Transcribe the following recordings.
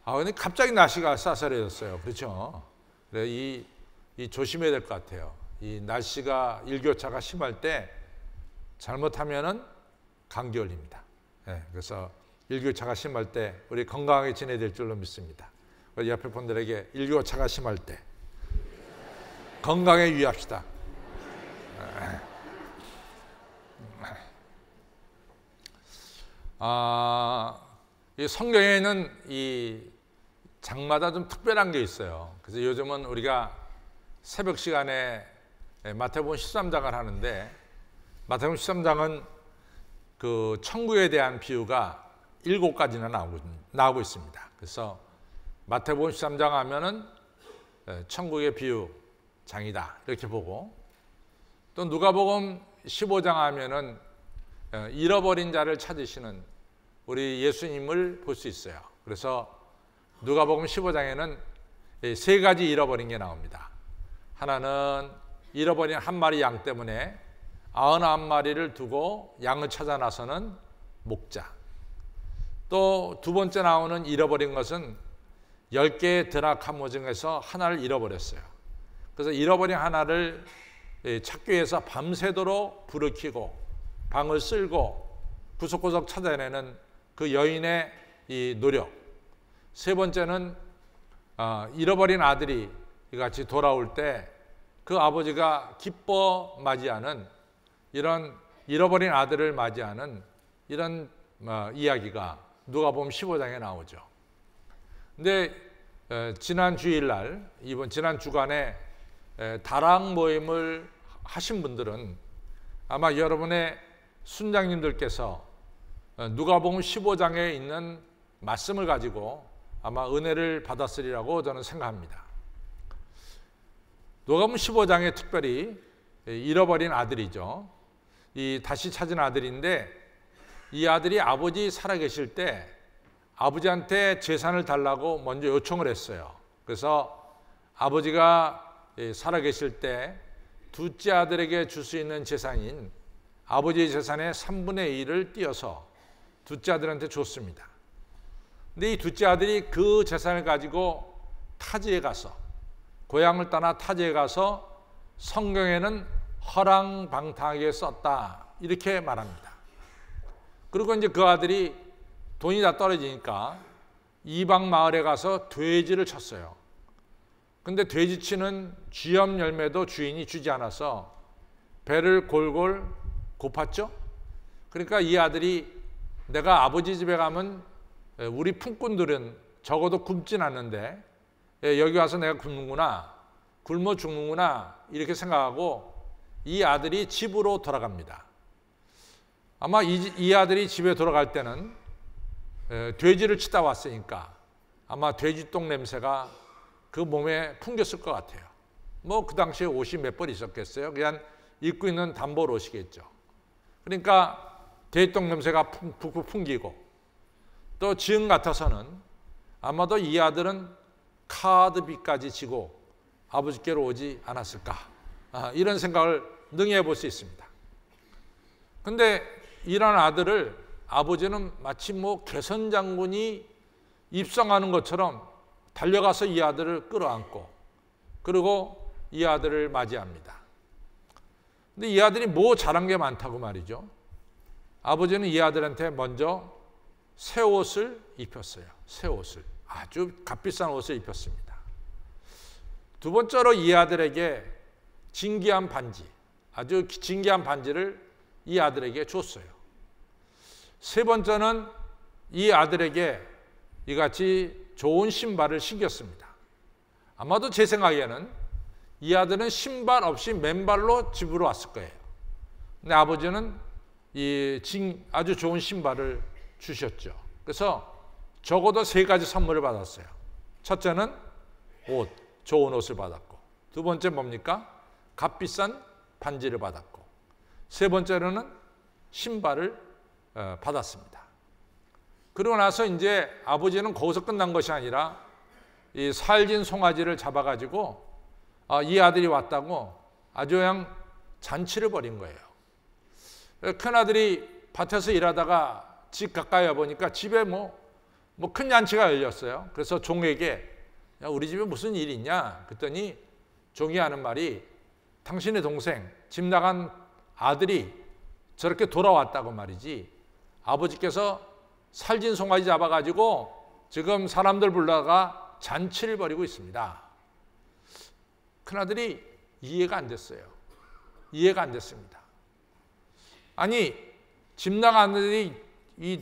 근데 갑자기 날씨가 쌀쌀해졌어요. 그렇죠? 그래, 이 조심해야 될 것 같아요. 이 날씨가 일교차가 심할 때 잘못하면은 감기 걸립니다. 네, 그래서 일교차가 심할 때 우리 건강하게 지내야 될 줄로 믿습니다. 우리 옆에 분들에게 일교차가 심할 때 건강에 유의합시다. 이 성경에는 이 장마다 좀 특별한 게 있어요. 그래서 요즘은 우리가 새벽 시간에 마태복음 13장을 하는데, 마태복음 13장은 그 천국에 대한 비유가 7가지나 나오고 있습니다. 그래서 마태복음 13장 하면은 천국의 비유 장이다 이렇게 보고, 또 누가복음 15장 하면은 잃어버린 자를 찾으시는 우리 예수님을 볼 수 있어요. 그래서 누가복음 15장에는 3가지 잃어버린 게 나옵니다. 하나는 잃어버린 한 마리 양 때문에 99마리를 두고 양을 찾아 나서는 목자. 또 두 번째 나오는 잃어버린 것은 10개의 드라카모 중에서 하나를 잃어버렸어요. 그래서 잃어버린 하나를 찾기 위해서 밤새도록 불을 켜고 방을 쓸고 구석구석 찾아내는 그 여인의 이 노력. 세 번째는 잃어버린 아들이 같이 돌아올 때 그 아버지가 기뻐 맞이하는, 이런 잃어버린 아들을 맞이하는 이런 이야기가 누가복음 15장에 나오죠. 근데 지난 주일날, 지난 주간에 다락 모임을 하신 분들은 아마 여러분의 순장님들께서 누가복음 15장에 있는 말씀을 가지고 아마 은혜를 받았으리라고 저는 생각합니다. 누가복음 15장에 특별히 잃어버린 아들이죠. 이 다시 찾은 아들인데, 이 아들이 아버지 살아계실 때 아버지한테 재산을 달라고 먼저 요청을 했어요. 그래서 아버지가 살아계실 때 둘째 아들에게 줄 수 있는 재산인 아버지의 재산의 3분의 1을 띄어서 둘째 아들한테 줬습니다. 근데 이 둘째 아들이 그 재산을 가지고 타지에 가서, 고향을 떠나 타지에 가서 성경에는 허랑방탕하게 썼다 이렇게 말합니다. 그리고 이제 그 아들이 돈이 다 떨어지니까 이방 마을에 가서 돼지를 쳤어요. 근데 돼지치는 쥐염 열매도 주인이 주지 않아서 배를 골골 고팠죠. 그러니까 이 아들이 내가 아버지 집에 가면 우리 품꾼들은 적어도 굶진 않는데 여기 와서 내가 굶는구나, 굶어 죽는구나 이렇게 생각하고 이 아들이 집으로 돌아갑니다. 아마 이 아들이 집에 돌아갈 때는 돼지를 치다 왔으니까 아마 돼지똥 냄새가 그 몸에 풍겼을 것 같아요. 뭐 그 당시에 옷이 몇 벌 있었겠어요? 그냥 입고 있는 단벌 옷이겠죠. 그러니까 돼지똥 냄새가 푹푹 풍기고, 또 지금 같아서는 아마도 이 아들은 카드비까지 지고 아버지께로 오지 않았을까, 이런 생각을 능히 해볼 수 있습니다. 근데 이런 아들을 아버지는 마치 뭐 개선장군이 입성하는 것처럼 달려가서 이 아들을 끌어안고 그리고 이 아들을 맞이합니다. 근데 이 아들이 뭐 잘한 게 많다고 말이죠. 아버지는 이 아들한테 먼저 새 옷을 입혔어요. 새 옷을. 아주 값비싼 옷을 입혔습니다. 두 번째로 이 아들에게 진귀한 반지, 아주 진귀한 반지를 이 아들에게 줬어요. 세 번째는 이 아들에게 이같이 좋은 신발을 신겼습니다. 아마도 제 생각에는 이 아들은 신발 없이 맨발로 집으로 왔을 거예요. 근데 아버지는 아주 좋은 신발을 주셨죠. 그래서 적어도 3가지 선물을 받았어요. 첫째는 옷, 좋은 옷을 받았고, 두 번째 뭡니까? 값비싼 반지를 받았고, 세 번째로는 신발을 받았습니다. 그러고 나서 이제 아버지는 거기서 끝난 것이 아니라 이 살진 송아지를 잡아가지고 이 아들이 왔다고 아주 그냥 잔치를 벌인 거예요. 큰아들이 밭에서 일하다가 집 가까이 와보니까 집에 뭐 뭐 큰 잔치가 열렸어요. 그래서 종에게 야, 우리 집에 무슨 일이 있냐? 그랬더니 종이 하는 말이 당신의 동생 집 나간 아들이 저렇게 돌아왔다고 말이지. 아버지께서 살진 송아지 잡아가지고 지금 사람들 불러다가 잔치를 벌이고 있습니다. 큰아들이 이해가 안 됐어요. 이해가 안 됐습니다. 아니 집 나간 아들이 이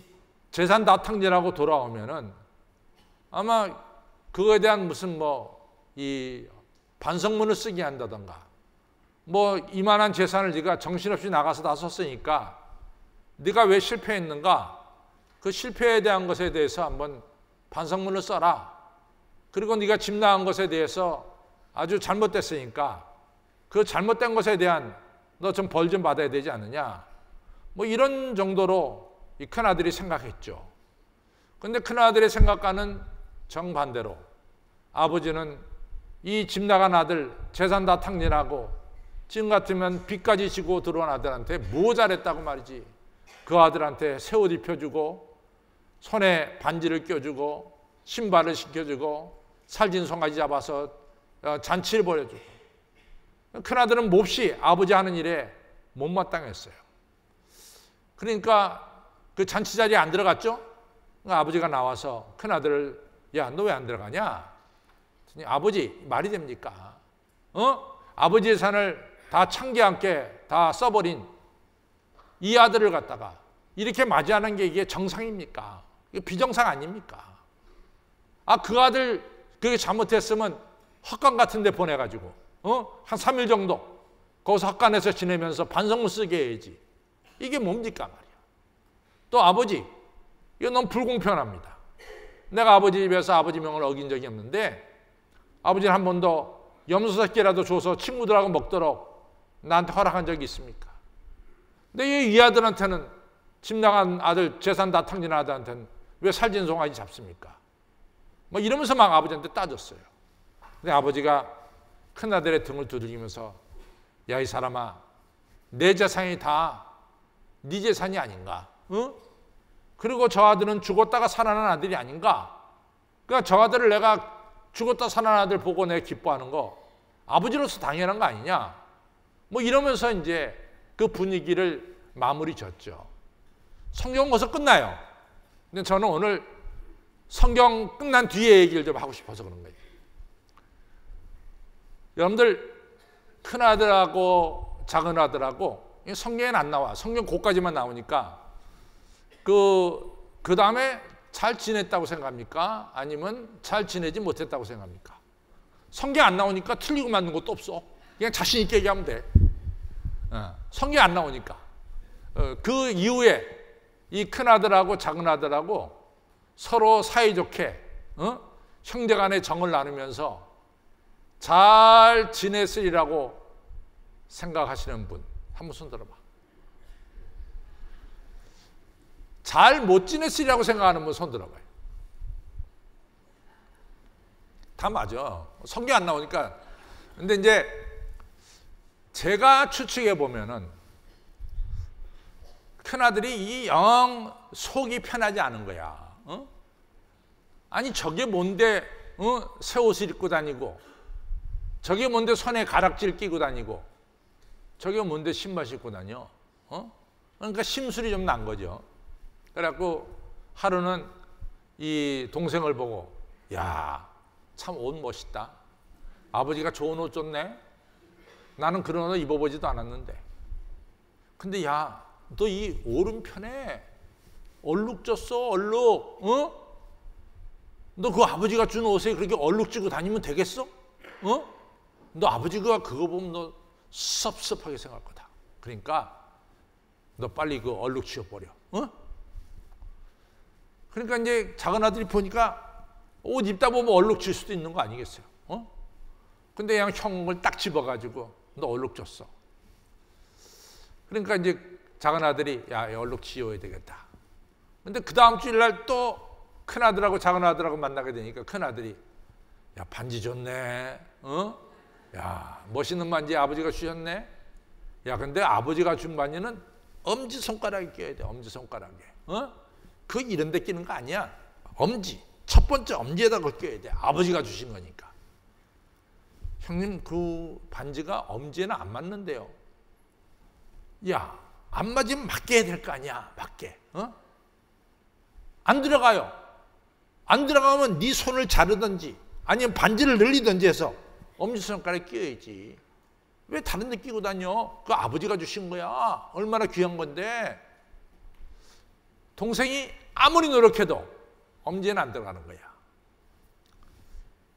재산 다 탕진하고 돌아오면은 아마 그거에 대한 무슨 이 반성문을 쓰게 한다던가 이만한 재산을 네가 정신없이 나가서 다 썼으니까 네가 왜 실패했는가 그 실패에 대한 것에 대해서 한번 반성문을 써라. 그리고 네가 집 나간 것에 대해서 아주 잘못됐으니까 그 잘못된 것에 대한 너 좀 벌 좀 받아야 되지 않느냐. 이런 정도로 이 큰아들이 생각했죠. 그런데 큰아들의 생각과는 정반대로 아버지는 이 집 나간 아들 재산 다 탕진하고 지금 같으면 빚까지 지고 들어온 아들한테 뭐 잘했다고 말이지. 그 아들한테 새 옷 입혀주고 손에 반지를 껴주고 신발을 신겨주고 살진 송아지 잡아서 잔치를 벌여주고 큰아들은 몹시 아버지 하는 일에 못마땅했어요. 그러니까 그 잔치 자리에 안 들어갔죠. 그러니까 아버지가 나와서 큰아들을 야, 너 왜 안 들어가냐? 아버지 말이 됩니까? 아버지 재산을 다 창기함께 다 써버린 이 아들을 갖다가 이렇게 맞이하는 게 이게 정상입니까? 이게 비정상 아닙니까? 그 아들 그게 잘못했으면 헛간 같은 데 보내가지고 한 3일 정도 거기서 헛간에서 지내면서 반성문 쓰게 해야지. 이게 뭡니까 말이야. 또 아버지 이거 너무 불공평합니다. 내가 아버지 집에서 아버지 명을 어긴 적이 없는데 아버지는 한 번도 염소 새끼라도 줘서 친구들하고 먹도록 나한테 허락한 적이 있습니까? 근데 이 아들한테는 집 나간 아들 재산 다 탕진한 아들한테는 왜 살진 송아지 잡습니까? 이러면서 막 아버지한테 따졌어요. 근데 아버지가 큰아들의 등을 두들기면서 야, 이 사람아 내 재산이 다 네 재산이 아닌가? 그리고 저 아들은 죽었다가 살아난 아들이 아닌가? 그러니까 저 아들을 내가 죽었다 살아난 아들 보고 내가 기뻐하는 거 아버지로서 당연한 거 아니냐? 이러면서 이제 그 분위기를 마무리 졌죠. 성경은 거기서 끝나요. 근데 저는 오늘 성경 끝난 뒤에 얘기를 좀 하고 싶어서 그런 거예요. 여러분들 큰아들하고 작은아들하고 성경에는 안 나와. 성경 거기까지만 나오니까 그 다음에 잘 지냈다고 생각합니까? 아니면 잘 지내지 못했다고 생각합니까? 성경 안 나오니까 틀리고 맞는 것도 없어. 그냥 자신 있게 얘기하면 돼. 성경 안 나오니까. 그 이후에 이 큰아들하고 작은아들하고 서로 사이좋게 형제간의 정을 나누면서 잘 지냈으리라고 생각하시는 분 한번 손 들어봐. 잘 못 지냈으리라고 생각하는 분 손 들어봐요. 다 맞아. 성경 안 나오니까. 근데 이제 제가 추측해 보면은 큰아들이 영 속이 편하지 않은 거야. 아니 저게 뭔데 새 옷을 입고 다니고 저게 뭔데 손에 가락지를 끼고 다니고 저게 뭔데 신발 신고 다녀? 그러니까 심술이 좀 난 거죠. 그래갖고 하루는 이 동생을 보고 야, 참 옷 멋있다. 아버지가 좋은 옷 줬네. 나는 그런 옷 입어보지도 않았는데. 근데 야, 너 이 오른편에 얼룩 졌어, 얼룩. 너 그 아버지가 준 옷에 그렇게 얼룩 찌고 다니면 되겠어? 너 아버지가 그거 보면 너 섭섭하게 생각할 거다. 그러니까 너 빨리 그 얼룩 지워버려. 그러니까 이제 작은 아들이 보니까 옷 입다 보면 얼룩 질 수도 있는 거 아니겠어요? 근데 그냥 형을 딱 집어가지고 너 얼룩 졌어. 그러니까 이제 작은 아들이 야, 얼룩 지워야 되겠다. 근데 그 다음 주일날 또 큰 아들하고 작은 아들하고 만나게 되니까 큰 아들이 야, 반지 줬네. 야, 멋있는 반지 아버지가 주셨네. 야, 근데 아버지가 준 반지는 엄지손가락에 껴야 돼. 엄지손가락에. 그 이런 데 끼는 거 아니야. 엄지, 첫 번째 엄지에다 껴야 돼. 아버지가 주신 거니까. 형님, 그 반지가 엄지에는 안 맞는데요. 야, 안 맞으면 맞게 해야 될 거 아니야. 맞게. 안 들어가요. 안 들어가면 네 손을 자르든지 아니면 반지를 늘리든지 해서 엄지손가락에 끼워야지. 왜 다른 데 끼고 다녀? 그 아버지가 주신 거야. 얼마나 귀한 건데. 동생이 아무리 노력해도 엄지에는 안 들어가는 거야.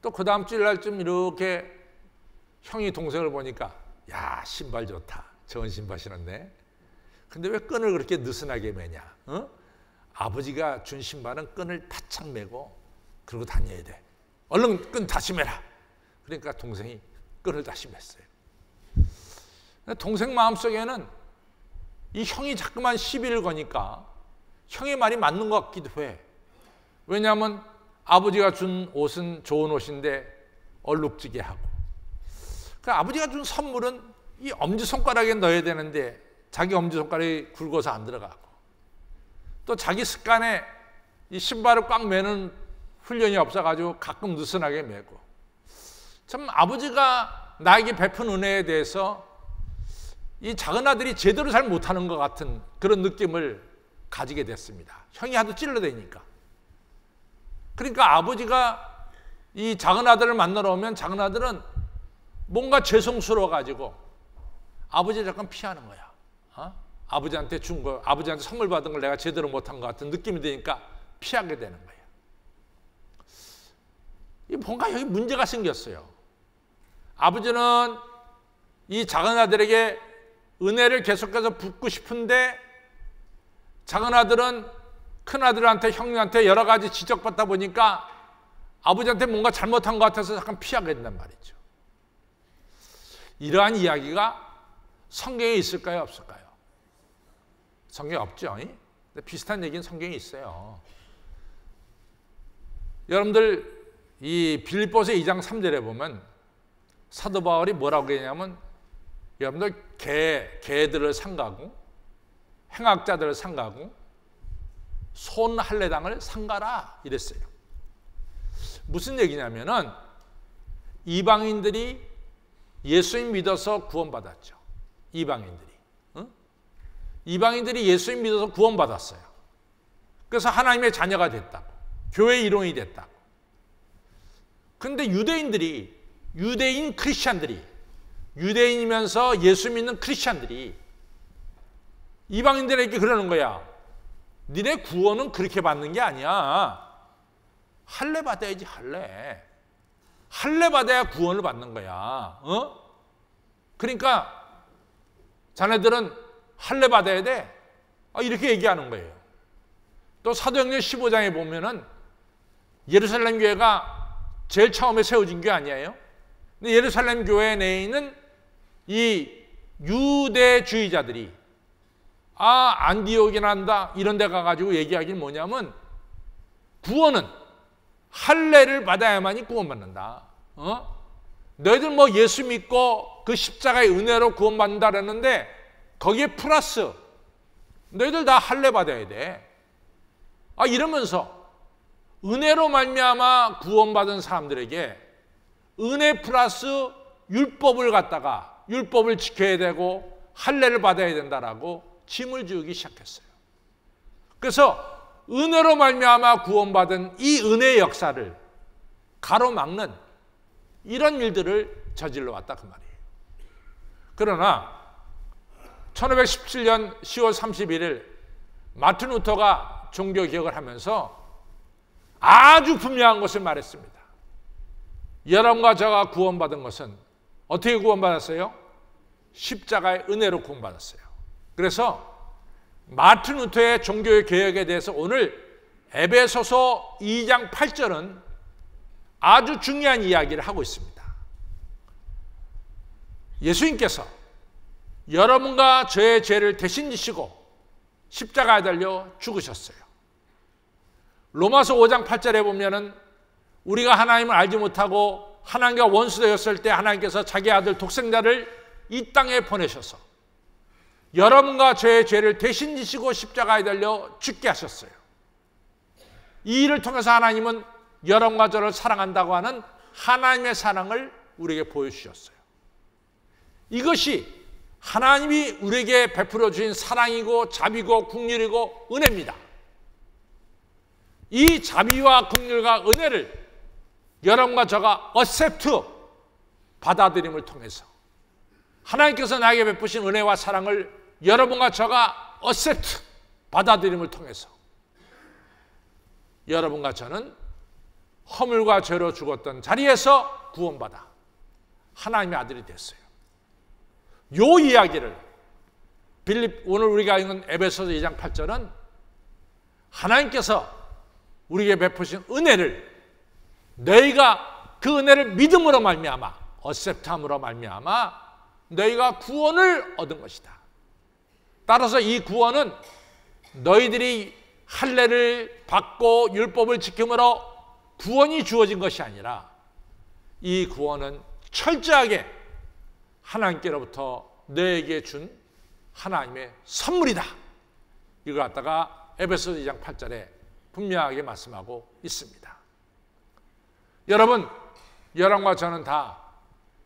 또 그 다음 주일날쯤 이렇게 형이 동생을 보니까 야, 신발 좋다. 좋은 신발 신었네. 근데 왜 끈을 그렇게 느슨하게 매냐? 아버지가 준 신발은 끈을 바짝 매고 그러고 다녀야 돼. 얼른 끈 다시 매라. 그러니까 동생이 끈을 다시 맸어요. 동생 마음속에는 이 형이 자꾸만 시비를 거니까 형의 말이 맞는 것 같기도 해. 왜냐하면 아버지가 준 옷은 좋은 옷인데 얼룩지게 하고, 그러니까 아버지가 준 선물은 이 엄지손가락에 넣어야 되는데 자기 엄지손가락이 굵어서 안 들어가고, 또 자기 습관에 이 신발을 꽉 매는 훈련이 없어가지고 가끔 느슨하게 매고, 참 아버지가 나에게 베푼 은혜에 대해서 이 작은 아들이 제대로 잘 못하는 것 같은 그런 느낌을 가지게 됐습니다. 형이 하도 찔러대니까. 그러니까 아버지가 이 작은 아들을 만나러 오면 작은 아들은 뭔가 죄송스러워가지고 아버지를 잠깐 피하는 거야. 아버지한테 준 거, 아버지한테 선물 받은 걸 내가 제대로 못한 것 같은 느낌이 드니까 피하게 되는 거예요. 뭔가 여기 문제가 생겼어요. 아버지는 이 작은 아들에게 은혜를 계속해서 붓고 싶은데 작은 아들은 큰 아들한테, 형님한테 여러 가지 지적받다 보니까 아버지한테 뭔가 잘못한 것 같아서 잠깐 피하게 된단 말이죠. 이러한 이야기가 성경에 있을까요, 없을까요? 성경에 없죠. 근데 비슷한 얘기는 성경에 있어요. 여러분들 이 빌립보서 2장 3절에 보면 사도 바울이 뭐라고 했냐면, 여러분들 개들을 상가고 행악자들을 상가고 손할례당을 상가라 이랬어요. 무슨 얘기냐면은 이방인들이 예수님 믿어서 구원받았죠. 이방인들이 예수님 믿어서 구원받았어요. 그래서 하나님의 자녀가 됐다고, 교회의 일원이 됐다고. 근데 유대인 크리스찬들이, 유대인이면서 예수 믿는 크리스찬들이 이방인들에게 그러는 거야. 니네 구원은 그렇게 받는 게 아니야. 할례 받아야지, 할례. 할례 받아야 구원을 받는 거야. 그러니까 자네들은 할례 받아야 돼. 이렇게 얘기하는 거예요. 또 사도행전 15장에 보면은 예루살렘 교회가 제일 처음에 세워진 게 아니에요. 근데 예루살렘 교회 내에 있는 이 유대주의자들이 안디옥이나 한다 이런 데 가가지고 얘기하기는 뭐냐면, 구원은 할례를 받아야만이 구원받는다. 너희들 뭐 예수 믿고 그 십자가의 은혜로 구원받는다 그랬는데 거기에 플러스 너희들 다 할례 받아야 돼. 이러면서 은혜로 말미암아 구원받은 사람들에게 은혜 플러스 율법을 갖다가 율법을 지켜야 되고 할례를 받아야 된다라고 짐을 지우기 시작했어요. 그래서 은혜로 말미암아 구원받은 이 은혜의 역사를 가로막는 이런 일들을 저질러 왔다 그 말이에요. 그러나 1517년 10월 31일 마틴 루터가 종교개혁을 하면서 아주 분명한 것을 말했습니다. 여러분과 저가 구원받은 것은 어떻게 구원받았어요? 십자가의 은혜로 구원받았어요. 그래서 마틴 루터의 종교개혁에 대해서 오늘 에베소서 2장 8절은 아주 중요한 이야기를 하고 있습니다. 예수님께서 여러분과 저의 죄를 대신 지시고 십자가에 달려 죽으셨어요. 로마서 5장 8절에 보면은 우리가 하나님을 알지 못하고 하나님과 원수되었을 때 하나님께서 자기 아들 독생자를 이 땅에 보내셔서 여러분과 저의 죄를 대신 지시고 십자가에 달려 죽게 하셨어요. 이 일을 통해서 하나님은 여러분과 저를 사랑한다고 하는 하나님의 사랑을 우리에게 보여주셨어요. 이것이 하나님이 우리에게 베풀어 주신 사랑이고 자비고 긍휼이고 은혜입니다. 이 자비와 긍휼과 은혜를 여러분과 저가 accept, 받아들임을 통해서 하나님께서 나에게 베푸신 은혜와 사랑을 여러분과 저가 accept, 받아들임을 통해서 여러분과 저는 허물과 죄로 죽었던 자리에서 구원받아 하나님의 아들이 됐어요. 요 이야기를 오늘 우리가 읽은 에베소서 2장 8절은 하나님께서 우리에게 베푸신 은혜를 너희가 그 은혜를 믿음으로 말미암아 어셉트함으로 말미암아 너희가 구원을 얻은 것이다. 따라서 이 구원은 너희들이 할례를 받고 율법을 지킴으로 구원이 주어진 것이 아니라 이 구원은 철저하게 하나님께로부터 너에게 준 하나님의 선물이다. 이걸 갖다가 에베소서 2장 8절에 분명하게 말씀하고 있습니다. 여러분과 저는 다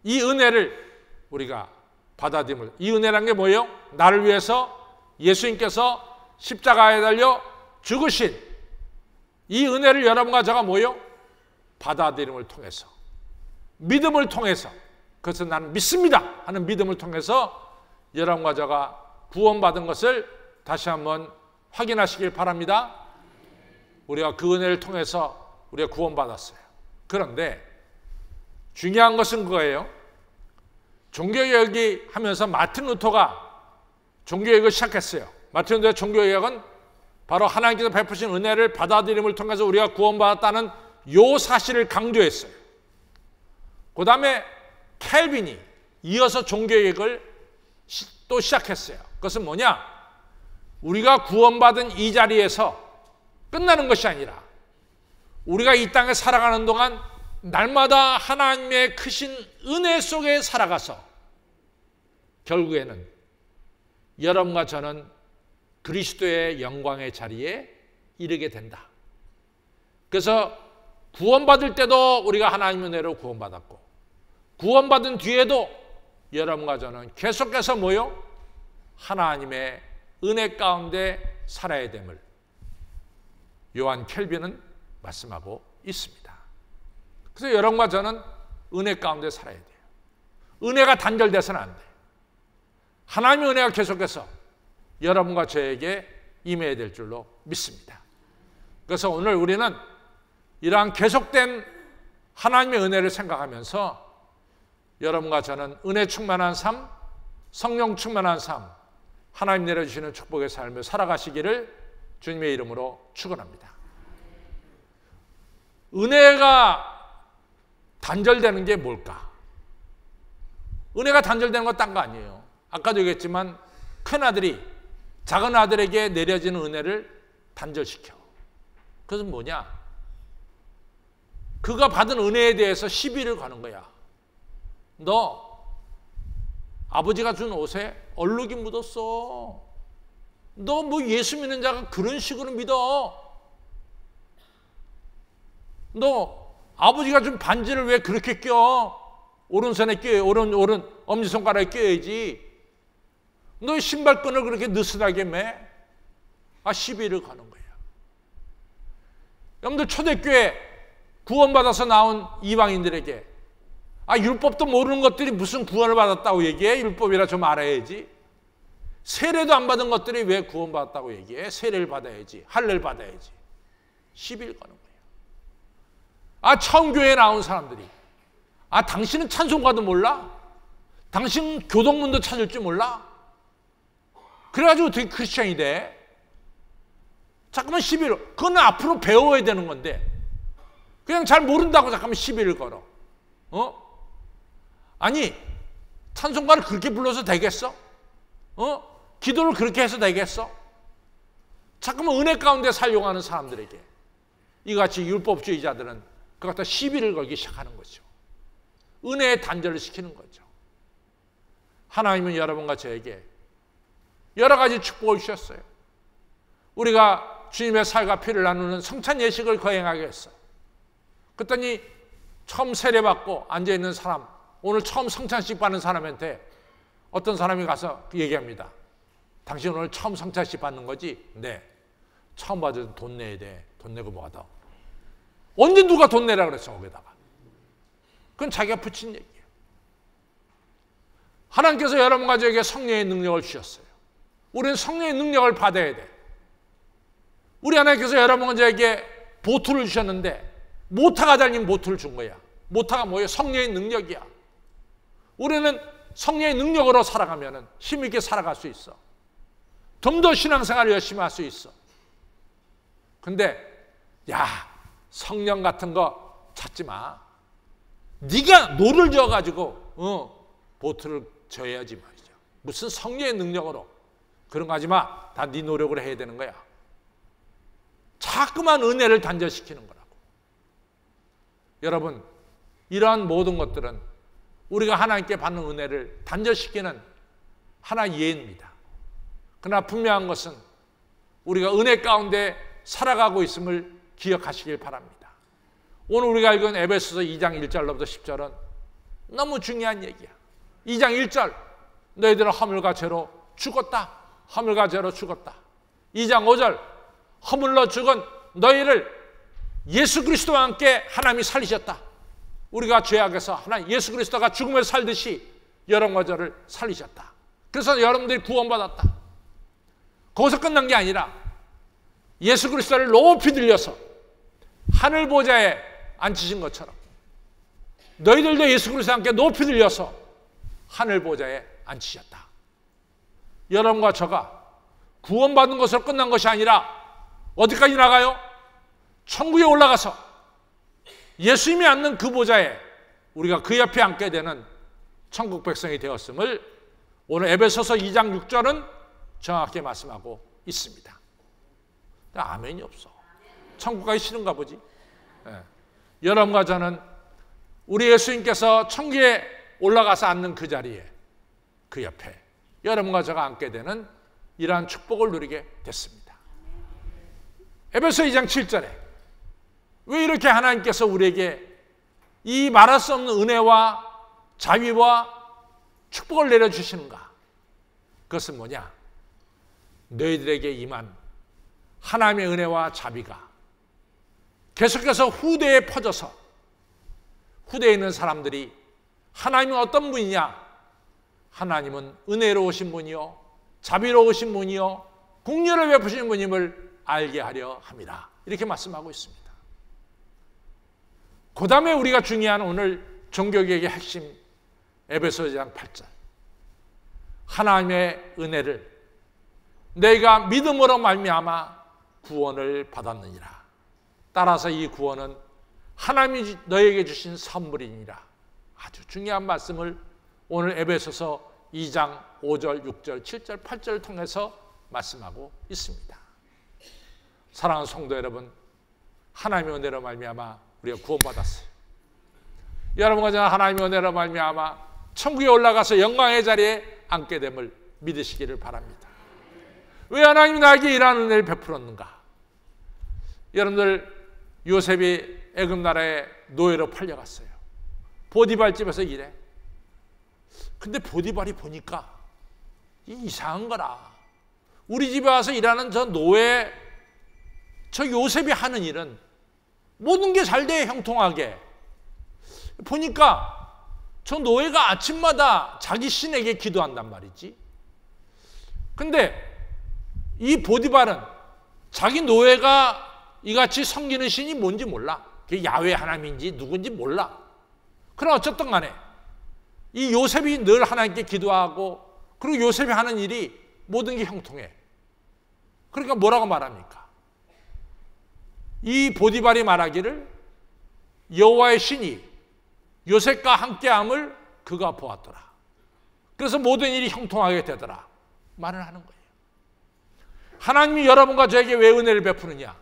이 은혜를 우리가 받아들임을, 이 은혜란 게 뭐예요? 나를 위해서 예수님께서 십자가에 달려 죽으신 이 은혜를 여러분과 저가 뭐예요? 받아들임을 통해서, 믿음을 통해서, 그래서 나는 믿습니다 하는 믿음을 통해서 여러분과 저가 구원받은 것을 다시 한번 확인하시길 바랍니다. 우리가 그 은혜를 통해서 우리가 구원받았어요. 그런데 중요한 것은 그거예요. 종교개혁이 하면서 마틴 루터가 종교개혁을 시작했어요. 마틴 루터의 종교개혁은 바로 하나님께서 베푸신 은혜를 받아들임을 통해서 우리가 구원받았다는 요 사실을 강조했어요. 그 다음에 켈빈이 이어서 종교개혁을 또 시작했어요. 그것은 뭐냐? 우리가 구원받은 이 자리에서 끝나는 것이 아니라 우리가 이 땅에 살아가는 동안 날마다 하나님의 크신 은혜 속에 살아가서 결국에는 여러분과 저는 그리스도의 영광의 자리에 이르게 된다. 그래서 구원받을 때도 우리가 하나님의 은혜로 구원받았고 구원받은 뒤에도 여러분과 저는 계속해서 뭐요? 하나님의 은혜 가운데 살아야 됨을 요한 켈빈은 말씀하고 있습니다. 그래서 여러분과 저는 은혜 가운데 살아야 돼요. 은혜가 단절돼서는 안 돼요. 하나님의 은혜가 계속해서 여러분과 저에게 임해야 될 줄로 믿습니다. 그래서 오늘 우리는 이러한 계속된 하나님의 은혜를 생각하면서 여러분과 저는 은혜 충만한 삶, 성령 충만한 삶, 하나님 내려주시는 축복의 삶을 살아가시기를 주님의 이름으로 축원합니다. 은혜가 단절되는 게 뭘까? 은혜가 단절되는 건 딴 거 아니에요. 아까도 얘기했지만 큰아들이 작은 아들에게 내려지는 은혜를 단절시켜. 그것은 뭐냐? 그가 받은 은혜에 대해서 시비를 거는 거야. 너 아버지가 준 옷에 얼룩이 묻었어. 너 뭐 예수 믿는 자가 그런 식으로 믿어? 너 아버지가 준 반지를 왜 그렇게 껴? 오른손에 껴, 오른 엄지손가락에 껴야지. 너 신발끈을 그렇게 느슨하게 매? 시비를 거는 거야. 여러분들 초대교회 구원받아서 나온 이방인들에게 율법도 모르는 것들이 무슨 구원을 받았다고 얘기해? 율법이라 좀 알아야지. 세례도 안 받은 것들이 왜 구원받았다고 얘기해? 세례를 받아야지. 할례를 받아야지. 시비를 거는 거예요. 처음 교회에 나온 사람들이 당신은 찬송가도 몰라? 당신 교동문도 찾을 줄 몰라? 그래가지고 어떻게 크리스천이 돼? 잠깐만 시비를, 그건 앞으로 배워야 되는 건데 그냥 잘 모른다고 잠깐만 시비를 걸어. 아니 찬송가를 그렇게 불러서 되겠어? 기도를 그렇게 해서 되겠어? 잠깐만 은혜 가운데 살려가는 사람들에게 이같이 율법주의자들은 그 갖다 시비를 걸기 시작하는 거죠. 은혜의 단절을 시키는 거죠. 하나님은 여러분과 저에게 여러 가지 축복을 주셨어요. 우리가 주님의 살과 피를 나누는 성찬 예식을 거행하게 했어. 그랬더니 처음 세례받고 앉아있는 사람, 오늘 처음 성찬식 받는 사람한테 어떤 사람이 가서 얘기합니다. 당신 오늘 처음 성찬식 받는 거지? 네. 처음 받아도 돈 내야 돼. 돈 내고 뭐 하다. 언제 누가 돈 내라 그랬어, 거기다가. 그건 자기가 붙인 얘기예요. 하나님께서 여러분 가족에게 성령의 능력을 주셨어요. 우리는 성령의 능력을 받아야 돼. 우리 하나님께서 여러분 가족에게 보트를 주셨는데 모터가 달린 보트를 준 거야. 모터가 뭐예요? 성령의 능력이야. 우리는 성령의 능력으로 살아가면 힘있게 살아갈 수 있어. 좀 더 신앙생활을 열심히 할 수 있어. 근데 야, 성령 같은 거 찾지 마. 네가 노를 져가지고 보트를 져야지 말이죠. 무슨 성령의 능력으로 그런 거 하지 마. 다 네 노력으로 해야 되는 거야. 자꾸만 은혜를 단절시키는 거라고. 여러분, 이러한 모든 것들은 우리가 하나님께 받는 은혜를 단절시키는 하나의 예입니다. 그러나 분명한 것은 우리가 은혜 가운데 살아가고 있음을 기억하시길 바랍니다. 오늘 우리가 읽은 에베소서 2장 1절로부터 10절은 너무 중요한 얘기야. 2장 1절, 너희들은 허물과 죄로 죽었다. 허물과 죄로 죽었다. 2장 5절, 허물로 죽은 너희를 예수 그리스도와 함께 하나님이 살리셨다. 우리가 죄악에서 하나님 예수 그리스도가 죽음에서 살듯이 여러분과 저를 살리셨다. 그래서 여러분들이 구원받았다. 거기서 끝난 게 아니라 예수 그리스도를 높이 들려서 하늘 보좌에 앉히신 것처럼 너희들도 예수 그리스도와 함께 높이 들려서 하늘 보좌에 앉히셨다. 여러분과 저가 구원받은 것으로 끝난 것이 아니라 어디까지 나가요? 천국에 올라가서 예수님이 앉는 그 보좌에 우리가 그 옆에 앉게 되는 천국 백성이 되었음을 오늘 에베소서 2장 6절은 정확히 말씀하고 있습니다. 아멘이 없어. 천국 가기 싫은가 보지. 네. 여러분과 저는 우리 예수님께서 천국에 올라가서 앉는 그 자리에 그 옆에 여러분과 저가 앉게 되는 이러한 축복을 누리게 됐습니다. 에베소 2장 7절에 왜 이렇게 하나님께서 우리에게 이 말할 수 없는 은혜와 자비와 축복을 내려주시는가? 그것은 뭐냐? 너희들에게 임한 하나님의 은혜와 자비가 계속해서 후대에 퍼져서 후대에 있는 사람들이 하나님은 어떤 분이냐? 하나님은 은혜로우신 분이요 자비로우신 분이요 긍휼을 베푸시는 분임을 알게 하려 함이라. 이렇게 말씀하고 있습니다. 그 다음에 우리가 중요한 오늘 종교개혁의 핵심 에베소 2장 8절, 하나님의 은혜를 너희가 믿음으로 말미암아 구원을 받았느니라. 따라서 이 구원은 하나님이 너희에게 주신 선물이니라. 아주 중요한 말씀을 오늘 에베소서 2장 5절, 6절, 7절, 8절을 통해서 말씀하고 있습니다. 사랑하는 성도 여러분, 하나님의 은혜로 말미암아 우리가 구원받았어요. 여러분과 저는 하나님의 은혜로 말미암아 천국에 올라가서 영광의 자리에 앉게 됨을 믿으시기를 바랍니다. 왜 하나님이 나에게 이러한 은혜를 베풀었는가? 여러분들, 요셉이 애굽 나라의 노예로 팔려갔어요. 보디발 집에서 일해. 근데 보디발이 보니까 이상한 거라. 우리 집에 와서 일하는 저 노예, 저 요셉이 하는 일은 모든 게 잘 돼, 형통하게. 보니까 저 노예가 아침마다 자기 신에게 기도한단 말이지. 근데 이 보디발은 자기 노예가 이같이 섬기는 신이 뭔지 몰라. 그게 야훼 하나님인지 누군지 몰라. 그러나 어쨌든 간에 이 요셉이 늘 하나님께 기도하고 그리고 요셉이 하는 일이 모든 게 형통해. 그러니까 뭐라고 말합니까? 이 보디발이 말하기를 여호와의 신이 요셉과 함께함을 그가 보았더라. 그래서 모든 일이 형통하게 되더라. 말을 하는 거예요. 하나님이 여러분과 저에게 왜 은혜를 베푸느냐?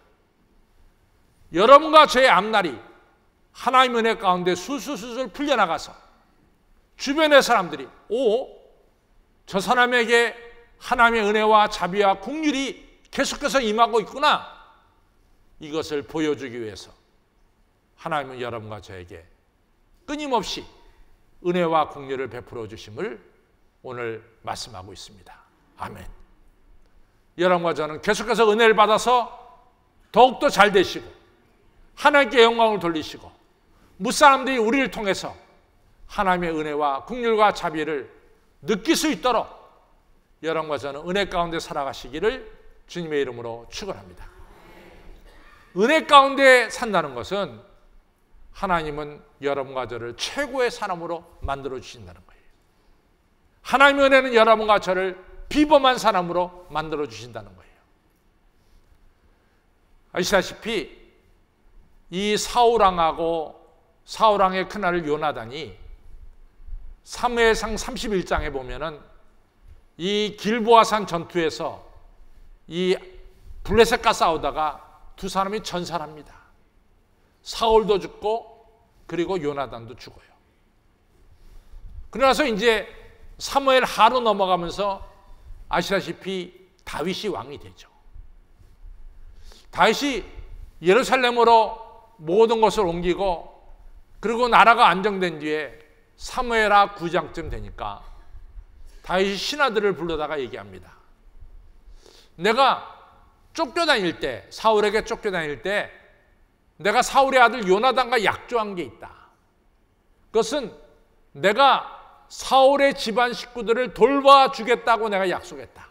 여러분과 저의 앞날이 하나님 은혜 가운데 술술술 풀려나가서 주변의 사람들이 저 사람에게 하나님의 은혜와 자비와 긍휼이 계속해서 임하고 있구나. 이것을 보여주기 위해서 하나님은 여러분과 저에게 끊임없이 은혜와 긍휼을 베풀어 주심을 오늘 말씀하고 있습니다. 아멘. 여러분과 저는 계속해서 은혜를 받아서 더욱더 잘 되시고 하나님께 영광을 돌리시고 무사람들이 우리를 통해서 하나님의 은혜와 긍휼과 자비를 느낄 수 있도록 여러분과 저는 은혜 가운데 살아가시기를 주님의 이름으로 축원합니다. 은혜 가운데 산다는 것은 하나님은 여러분과 저를 최고의 사람으로 만들어 주신다는 거예요. 하나님의 은혜는 여러분과 저를 비범한 사람으로 만들어 주신다는 거예요. 아시다시피 이 사울왕하고 사울왕의 큰아들 요나단이 사무엘상 31장에 보면은 이 길보아산 전투에서 이 블레셋과 싸우다가 두 사람이 전살합니다. 사울도 죽고 그리고 요나단도 죽어요. 그러나서 이제 사무엘 하로 넘어가면서 아시다시피 다윗이 왕이 되죠. 다윗이 예루살렘으로 모든 것을 옮기고 그리고 나라가 안정된 뒤에 사무엘하 9장쯤 되니까 다윗이 신하들을 불러다가 얘기합니다. 내가 쫓겨다닐 때, 사울에게 쫓겨다닐 때 내가 사울의 아들 요나단과 약조한 게 있다. 그것은 내가 사울의 집안 식구들을 돌봐주겠다고 내가 약속했다.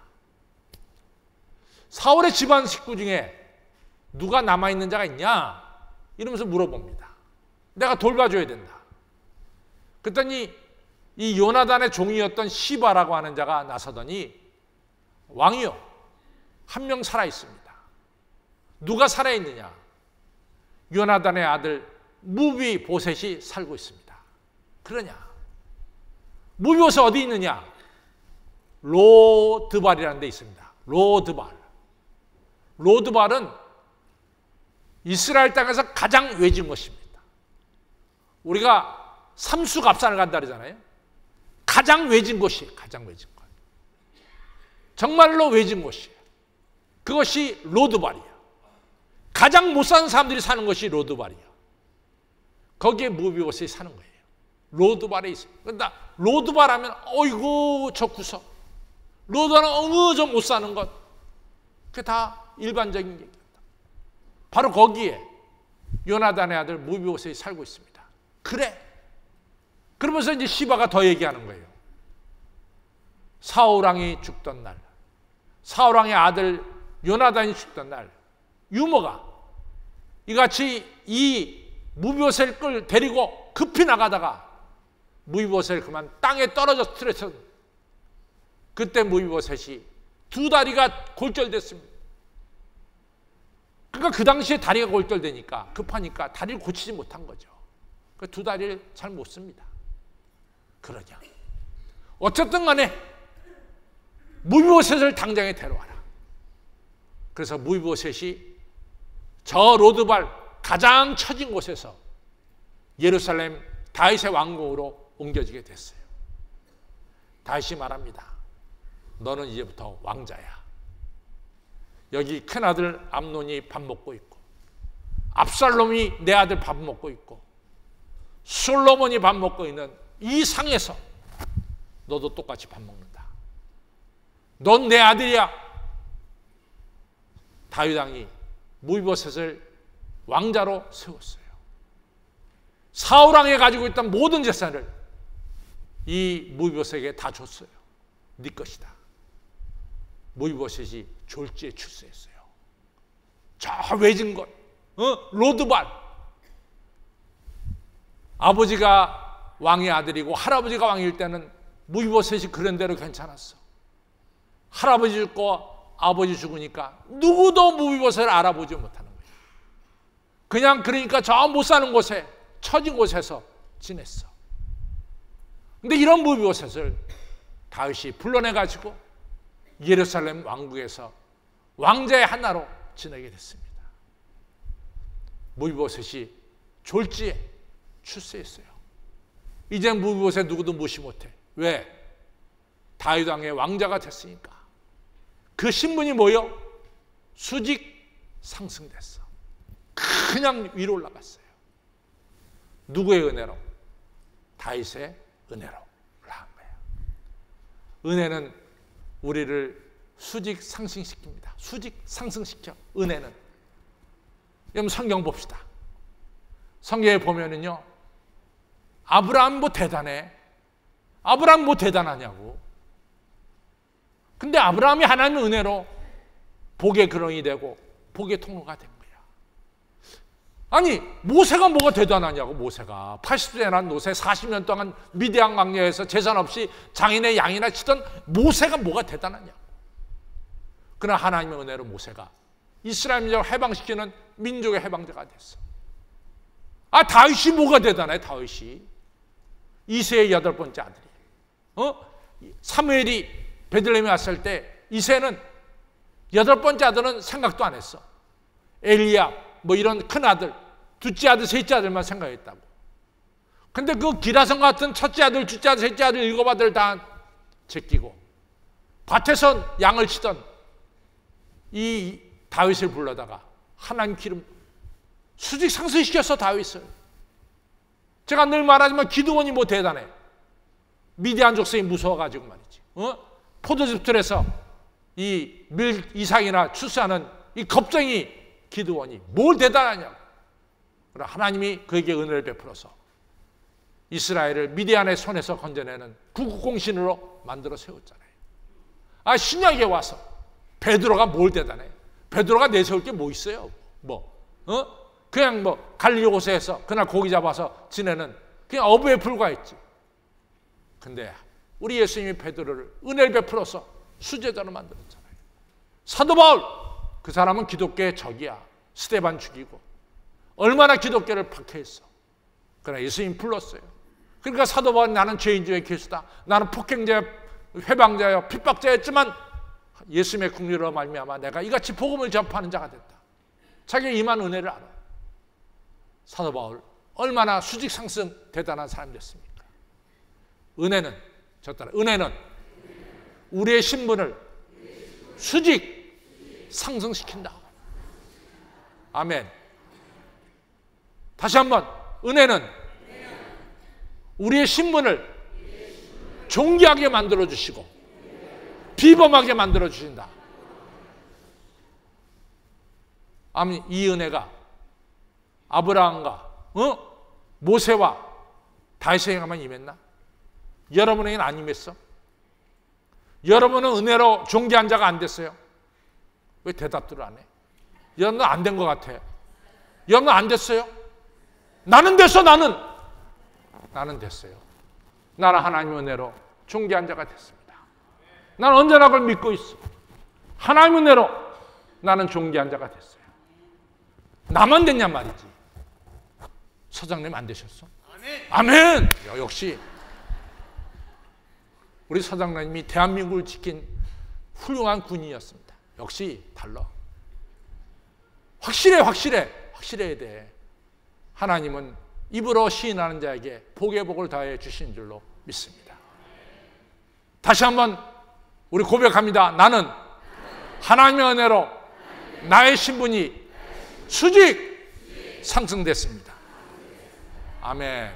사울의 집안 식구 중에 누가 남아있는 자가 있냐? 이러면서 물어봅니다. 내가 돌봐줘야 된다. 그랬더니 이 요나단의 종이었던 시바라고 하는 자가 나서더니 왕이요, 한 명 살아있습니다. 누가 살아있느냐? 요나단의 아들 무비 보셋이 살고 있습니다. 그러냐? 무비 보셋 어디 있느냐? 로드발이라는 데 있습니다. 로드발은 이스라엘 땅에서 가장 외진 곳입니다. 우리가 삼수갑산을 간다 그러잖아요. 가장 외진 곳이에요. 가장 외진 곳. 정말로 외진 곳이에요. 그것이 로드발이에요. 가장 못 사는 사람들이 사는 것이 로드발이에요. 거기에 무비보셋이 사는 거예요. 로드발에 있어요. 그러니까 로드발 하면 어이구 저 구석, 로드발은 어머 저 못 사는 것, 그게 다 일반적인 얘기입니다. 바로 거기에 요나단의 아들 무비보셋이 살고 있습니다. 그래. 그러면서 이제 시바가 더 얘기하는 거예요. 사울왕이 죽던 날, 사울왕의 아들 요나단이 죽던 날, 유모가 이같이 이 무비보셋을 데리고 급히 나가다가 무비보셋을 그만 땅에 떨어져 스트레스. 그때 무비보셋이 두 다리가 골절됐습니다. 그러니까 그 당시에 다리가 골절되니까 급하니까 다리를 고치지 못한 거죠. 그 두 다리를 잘 못 씁니다. 그러냐? 어쨌든 간에 무비보셋을 당장에 데려와라. 그래서 무비보셋이 저 로드발 가장 처진 곳에서 예루살렘 다윗의 왕궁으로 옮겨지게 됐어요. 다윗이 말합니다. 너는 이제부터 왕자야. 여기 큰아들 암논이 밥 먹고 있고, 압살롬이 내 아들 밥 먹고 있고, 솔로몬이 밥 먹고 있는 이 상에서 너도 똑같이 밥 먹는다. 넌 내 아들이야. 다윗 왕이 무비보셋을 왕자로 세웠어요. 사울 왕이 가지고 있던 모든 재산을 이 무비보셋에게 다 줬어요. 네 것이다. 무비보셋이 졸지에 출세했어요. 저 외진 것, 로드발. 아버지가 왕의 아들이고 할아버지가 왕일 때는 무비보셋이 그런 대로 괜찮았어. 할아버지 죽고 아버지 죽으니까 누구도 무비보셋을 알아보지 못하는 거예요. 그냥 그러니까 저 못 사는 곳에, 처진 곳에서 지냈어. 근데 이런 무비보셋을 다윗이 불러내가지고 예루살렘 왕국에서 왕자의 하나로 지내게 됐습니다. 무비보셋이 졸지에 출세했어요. 이제 무비보셋 누구도 무시 못해. 왜? 다윗 왕의 왕자가 됐으니까. 그 신분이 뭐요? 수직 상승됐어. 그냥 위로 올라갔어요. 누구의 은혜로? 다윗의 은혜로 올라간 거예요. 은혜는 우리를 수직 상승시킵니다. 수직 상승시켜. 은혜는. 여러분 성경 봅시다. 성경에 보면은요, 아브라함 뭐 대단해? 아브라함 뭐 대단하냐고. 근데 아브라함이 하나님의 은혜로 복의 근원이 되고 복의 통로가 된 거야. 아니 모세가 뭐가 대단하냐고. 모세가 80세나 노세 40년 동안 미디안 광야에서 재산 없이 장인의 양이나 치던 모세가 뭐가 대단하냐고. 그러나 하나님의 은혜로 모세가 이스라엘 민족을 해방시키는 민족의 해방자가 됐어. 아, 다윗이 뭐가 대단해? 다윗이 이새의 8번째 아들이에요. 사무엘이 베들레헴에 왔을 때 이새는 8번째 아들은 생각도 안 했어. 엘리야 뭐 이런 큰 아들, 둘째 아들, 셋째 아들만 생각했다고. 근데 그 기라성 같은 첫째 아들, 둘째 아들, 셋째 아들, 7아들 다 제끼고 밭에서 양을 치던 이 다윗을 불러다가 하나님 기름 수직 상승시켰어. 다윗을. 제가 늘 말하지만 기드온이 뭐 대단해? 미디안 족속이 무서워가지고 말이지. 포도즙 틀에서 이 이삭이나 출세하는 이 겁쟁이 기드온이 뭘 대단하냐고. 그러나 하나님이 그에게 은혜를 베풀어서 이스라엘을 미디안의 손에서 건져내는 구국공신으로 만들어 세웠잖아요. 아, 신약에 와서 베드로가 뭘 대단해? 베드로가 내세울 게 뭐 있어요? 그냥 뭐 갈릴리 호수에서 그날 고기 잡아서 지내는 그냥 어부에 불과했지. 근데 우리 예수님이 베드로를 은혜를 베풀어서 수제자로 만들었잖아요. 사도 바울, 그 사람은 기독교의 적이야. 스데반 죽이고 얼마나 기독교를 박해했어. 그러나 예수님 불렀어요. 그러니까 사도 바울은 나는 죄인 중에 괴수다, 나는 폭행자여 회방자여 핍박자였지만 예수님의 국리로 말미암아 내가 이같이 복음을 전파하는 자가 됐다. 자기의 임한 은혜를 알아. 사도 바울 얼마나 수직 상승 대단한 사람이 됐습니까? 은혜는 우리의 신분을 수직 상승시킨다. 아멘. 다시 한번, 은혜는 우리의 신분을 존귀하게 만들어주시고 비범하게 만들어주신다. 아멘. 이 은혜가 아브라함과 모세와 다윗에게만 임했나? 여러분에게는 안 임했어? 여러분은 은혜로 존귀한 자가 안 됐어요? 왜 대답들을 안 해? 여러분은 안 된 것 같아. 여러분은 안 됐어요? 나는 됐어. 나는 됐어요. 나는 하나님의 은혜로 존귀한 자가 됐습니다. 나는 언제나 그걸 믿고 있어. 하나님의 은혜로 나는 존귀한 자가 됐어요. 나만 됐냔 말이지. 서장님 안 되셨어? 아멘. 역시 우리 서장님이 대한민국을 지킨 훌륭한 군인이었습니다. 역시 달라. 확실해야 돼. 하나님은 입으로 시인하는 자에게 복의 복을 다해 주신 줄로 믿습니다. 다시 한번 우리 고백합니다. 나는 하나님의 은혜로 나의 신분이 수직 상승됐습니다. 아멘.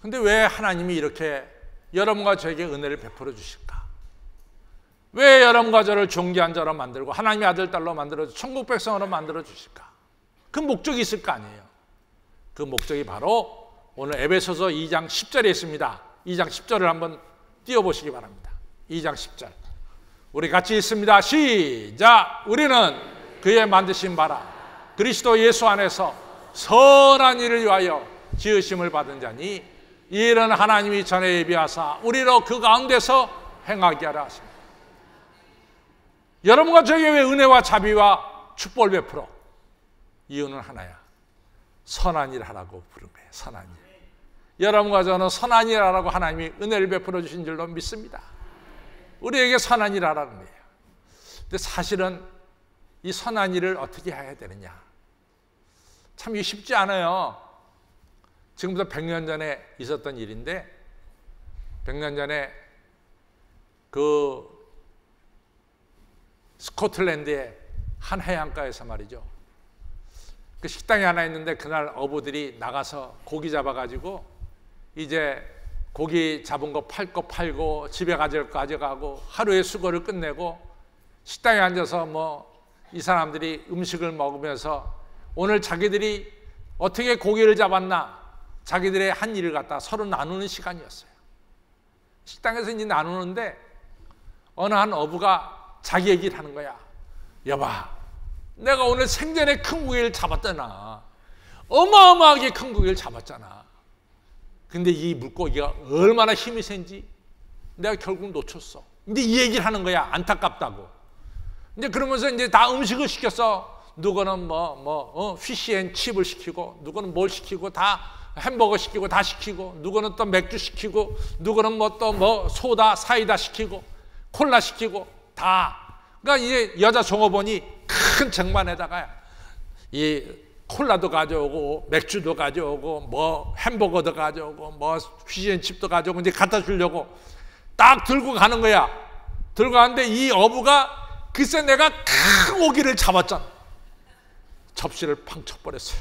근데 왜 하나님이 이렇게 여러분과 저에게 은혜를 베풀어 주실까? 왜 여러분과 저를 존귀한 자로 만들고 하나님의 아들, 딸로 만들어 천국 백성으로 만들어 주실까? 그 목적이 있을 거 아니에요. 그 목적이 바로 오늘 에베소서 2장 10절에 있습니다. 2장 10절을 한번 띄워보시기 바랍니다. 2장 10절 우리 같이 읽습니다. 시작. 우리는 그의 만드신 바라 그리스도 예수 안에서 선한 일을 위하여 지으심을 받은 자니 이 일은 하나님이 전에 예비하사 우리로 그 가운데서 행하게 하라 하십니다. 여러분과 저에게 왜 은혜와 자비와 축복을 베풀어? 이유는 하나야. 선한 일 하라고 부른 거예요. 선한 일. 여러분과 저는 선한 일 하라고 하나님이 은혜를 베풀어 주신 줄로 믿습니다. 우리에게 선한 일 하라는 거예요. 근데 사실은 이 선한 일을 어떻게 해야 되느냐? 참 이게 쉽지 않아요. 지금부터 100년 전에 있었던 일인데 100년 전에 그 스코틀랜드에 한 해안가에서 말이죠. 그 식당이 하나 있는데 그날 어부들이 나가서 고기 잡아가지고 이제 고기 잡은 거 팔 거 팔고 집에 가져갈 거 가져가고 하루의 수고를 끝내고 식당에 앉아서 뭐 이 사람들이 음식을 먹으면서 오늘 자기들이 어떻게 고기를 잡았나 자기들의 한 일을 갖다 서로 나누는 시간이었어요. 식당에서 이제 나누는데 어느 한 어부가 자기 얘기를 하는 거야. 여봐, 내가 오늘 생전에 큰 고기를 잡았잖아. 어마어마하게 큰 고기를 잡았잖아. 근데 이 물고기가 얼마나 힘이 센지 내가 결국 놓쳤어. 이제 이 얘기를 하는 거야. 안타깝다고. 이제 그러면서 이제 다 음식을 시켰어. 누구는 피시앤칩을 시키고, 누구는 뭘 시키고, 다 햄버거 시키고, 다 시키고, 누구는 또 맥주 시키고, 누구는 소다, 사이다 시키고, 콜라 시키고, 다. 그러니까 이제 여자 종업원이 큰 쟁반에다가 이 콜라도 가져오고, 맥주도 가져오고, 햄버거도 가져오고, 피시앤칩도 가져오고, 이제 갖다 주려고 딱 들고 가는 거야. 들고 가는데 이 어부가 글쎄 내가 큰 고기를 잡았잖아. 접시를 팡 쳐버렸어요.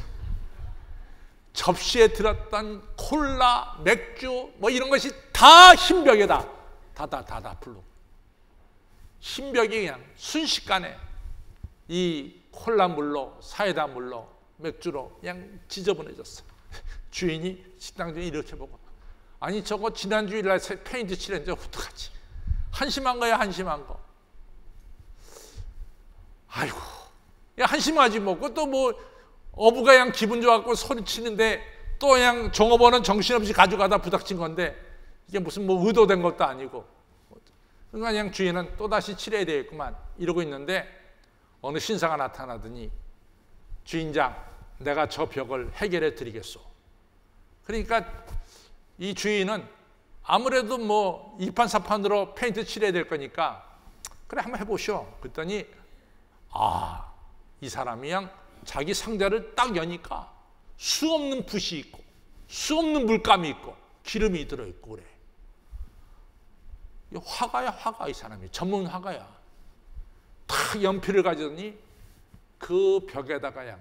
접시에 들었던 콜라, 맥주 이런 것이 다 흰벽에다 다 불러. 흰벽이 그냥 순식간에 이 콜라 물로, 사이다 물로, 맥주로 그냥 지저분해졌어. 주인이, 식당 주인이 이렇게 보고, 아니 저거 지난 주일날 페인트 칠했는데 어떡하지? 한심한 거야, 한심한 거. 아이고, 야, 한심하지 뭐. 그것도 어부가 그냥 기분 좋았고 소리치는데 또 그냥 종업원은 정신없이 가져가다 부닥친 건데 이게 무슨 의도된 것도 아니고. 그러니까 그냥 주인은 또다시 칠해야 되겠구만 이러고 있는데 어느 신사가 나타나더니 주인장, 내가 저 벽을 해결해 드리겠소. 그러니까 이 주인은 아무래도 이판사판으로 페인트 칠해야 될 거니까 그래 한번 해보시오. 그랬더니 이 사람이 그냥 자기 상자를 딱 여니까 수없는 붓이 있고 수없는 물감이 있고 기름이 들어있고 그래. 화가야, 화가. 이 사람이 전문 화가야. 탁 연필을 가져더니 그 벽에다가 그냥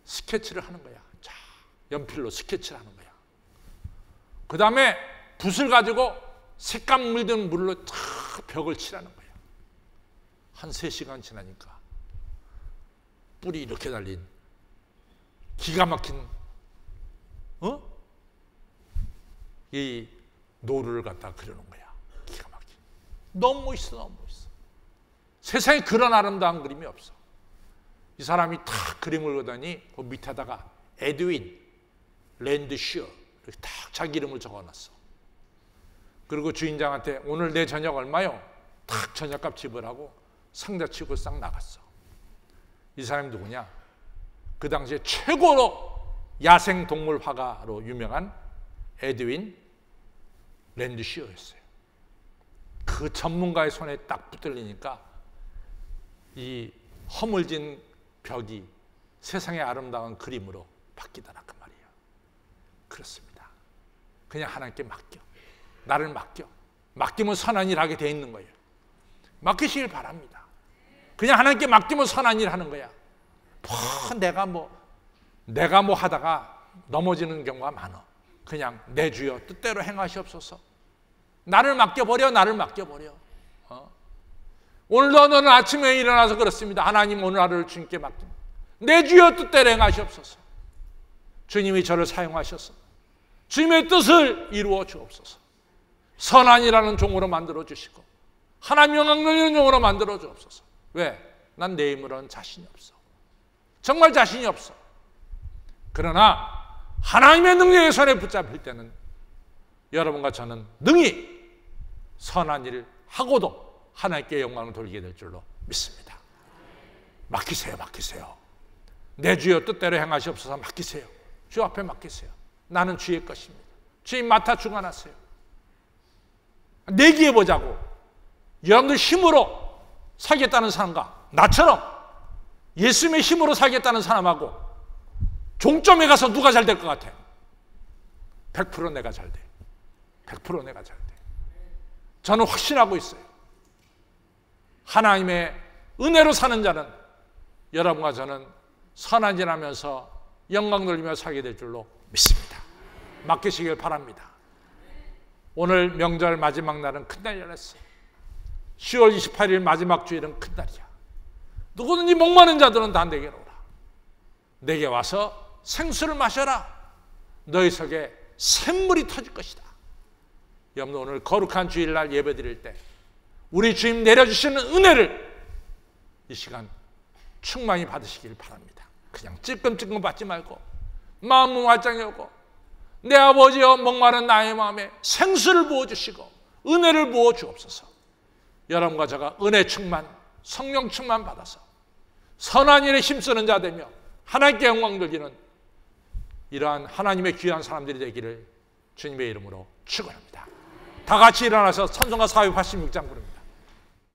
스케치를 하는 거야. 자, 연필로 스케치를 하는 거야. 그 다음에 붓을 가지고 색감 물든 물로 탁 벽을 칠하는 거야. 한 3시간 지나니까 뿔이 이렇게 달린 기가 막힌 이 노루를 갖다 그려놓은 거야. 기가 막힌. 너무 멋있어, 너무 멋있어. 세상에 그런 아름다운 그림이 없어. 이 사람이 탁 그림을 그리더니 그 밑에다가 에드윈 랜드슈어 이렇게 탁 자기 이름을 적어놨어. 그리고 주인장한테 오늘 내 저녁 얼마요? 탁 저녁값 지불하고 상자 치고 싹 나갔어. 이 사람이 누구냐? 그 당시에 최고로 야생동물 화가로 유명한 에드윈 랜드슈어였어요. 그 전문가의 손에 딱 붙들리니까 이 허물진 벽이 세상의 아름다운 그림으로 바뀌더라 그 말이에요. 그렇습니다. 그냥 하나님께 맡겨. 나를 맡겨. 맡기면 선한 일 하게 돼 있는 거예요. 맡기시길 바랍니다. 그냥 하나님께 맡기면 선한 일 하는 거야. 내가 하다가 넘어지는 경우가 많아. 그냥 내 주여 뜻대로 행하시옵소서. 나를 맡겨버려, 나를 맡겨버려. 오늘도 너는 아침에 일어나서 그렇습니다. 하나님 오늘 하루를 주님께 맡깁니다. 내 주여 뜻대로 행하시옵소서. 주님이 저를 사용하셔서 주님의 뜻을 이루어 주옵소서. 선한 일하는 종으로 만들어 주시고 하나님 영광 돌리는 종으로 만들어 주옵소서. 왜? 난 내 힘으로는 자신이 없어. 정말 자신이 없어. 그러나 하나님의 능력의 손에 붙잡힐 때는 여러분과 저는 능히 선한 일을 하고도 하나님께 영광을 돌리게 될 줄로 믿습니다. 맡기세요, 맡기세요. 내 주여 뜻대로 행하시옵소서. 맡기세요. 주 앞에 맡기세요. 나는 주의 것입니다. 주님 맡아 주관하세요. 내기해 보자고. 여러분들 힘으로 살겠다는 사람과 나처럼 예수님의 힘으로 살겠다는 사람하고 종점에 가서 누가 잘 될 것 같아? 100% 내가 잘 돼. 100% 내가 잘 돼. 저는 확신하고 있어요. 하나님의 은혜로 사는 자는 여러분과 저는 선한 일 하면서 영광 돌리며 살게 될 줄로 믿습니다. 맡기시길 바랍니다. 오늘 명절 마지막 날은 큰 날이었어요. 10월 28일 마지막 주일은 큰 날이야. 누구든지 목마른 자들은 다 내게로 오라. 내게 와서 생수를 마셔라. 너희 속에 샘물이 터질 것이다. 여러분, 오늘 거룩한 주일날 예배드릴 때 우리 주님 내려주시는 은혜를 이 시간 충만히 받으시길 바랍니다. 그냥 찔끔찔끔 받지 말고 마음 말짱히 오고 내 아버지여 목마른 나의 마음에 생수를 부어주시고 은혜를 부어주옵소서. 여러분과 제가 은혜 충만, 성령 충만 받아서 선한 일에 힘쓰는 자 되며 하나님께 영광 돌리는 이러한 하나님의 귀한 사람들이 되기를 주님의 이름으로 축원합니다. 다 같이 일어나서 찬송가 486장 부릅니다.